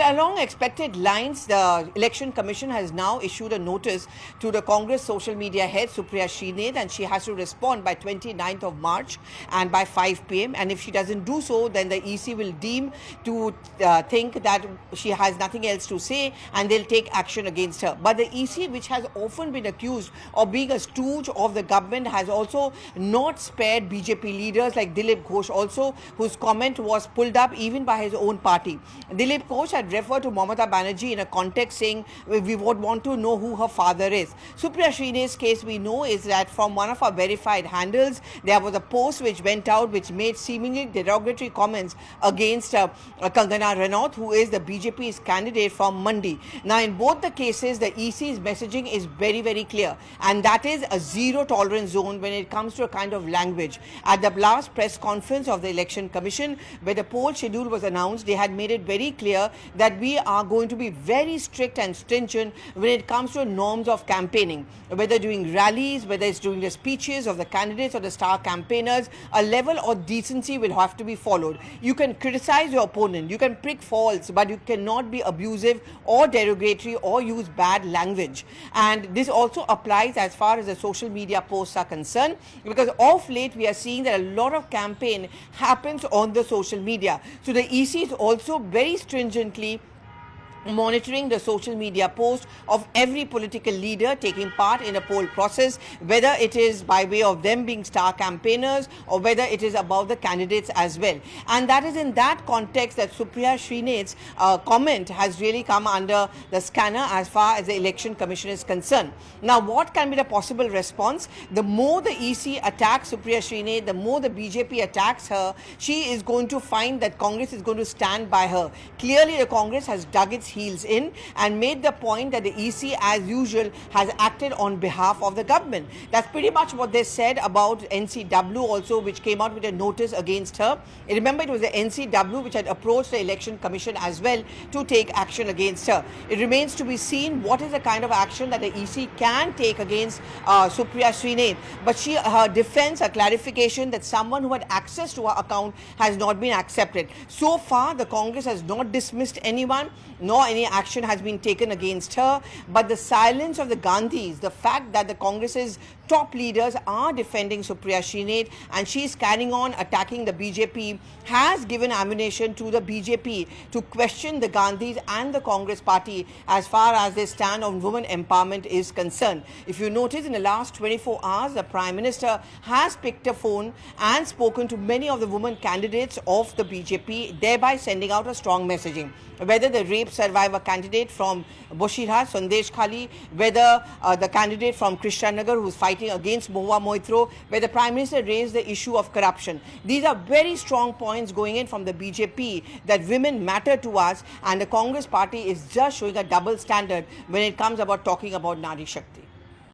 Well, along expected lines, the Election Commission has now issued a notice to the Congress social media head, Supriya Shrinate, and she has to respond by 29th of March and by 5 p.m. And if she doesn't do so, then the EC will deem to think that she has nothing else to say and they'll take action against her. But the EC, which has often been accused of being a stooge of the government, has also not spared BJP leaders like Dilip Ghosh also, whose comment was pulled up even by his own party. Dilip Ghosh had referred to Mamata Banerjee in a context saying we would want to know who her father is. Supriya Shrinate's case, we know, is that from one of our verified handles, there was a post which went out which made seemingly derogatory comments against Kangana Ranaut, who is the BJP's candidate from Mandi. Now, in both the cases, the EC's messaging is very, very clear, and that is a zero tolerance zone when it comes to a kind of language. At the last press conference of the Election Commission, where the poll schedule was announced, they had made it very clear that we are going to be very strict and stringent when it comes to norms of campaigning, whether during rallies, whether it's during the speeches of the candidates or the star campaigners. A level of decency will have to be followed. You can criticize your opponent, you can prick faults, but you cannot be abusive or derogatory or use bad language. And this also applies as far as the social media posts are concerned, because of late we are seeing that a lot of campaign happens on the social media. So the EC is also very stringently monitoring the social media post of every political leader taking part in a poll process, whether it is by way of them being star campaigners or whether it is about the candidates as well. And that is in that context that Supriya Shrinate's comment has really come under the scanner as far as the Election Commission is concerned. Now, what can be the possible response? The more the EC attacks Supriya Shrinate, the more the BJP attacks her, she is going to find that Congress is going to stand by her. Clearly, the Congress has dug its heels in and made the point that the EC, as usual, has acted on behalf of the government. That's pretty much what they said about NCW also, which came out with a notice against her. Remember, it was the NCW which had approached the Election Commission as well to take action against her. It remains to be seen what is the kind of action that the EC can take against Supriya Shrinate. But her defense, her clarification that someone who had access to her account has not been accepted. So far, the Congress has not dismissed anyone, nor any action has been taken against her. But the silence of the Gandhis, the fact that the Congress's top leaders are defending Supriya Shrinate and she is carrying on attacking the BJP, has given ammunition to the BJP to question the Gandhis and the Congress party as far as their stand on women empowerment is concerned. If you notice, in the last 24 hours, the Prime Minister has picked a phone and spoken to many of the women candidates of the BJP, thereby sending out a strong messaging. Whether the rape survivor candidate from Boshirhat, Sandesh Khali, whether the candidate from Krishnanagar who is fighting against Mohua Moitro, where the Prime Minister raised the issue of corruption. These are very strong points going in from the BJP that women matter to us, and the Congress party is just showing a double standard when it comes about talking about Nari Shakti.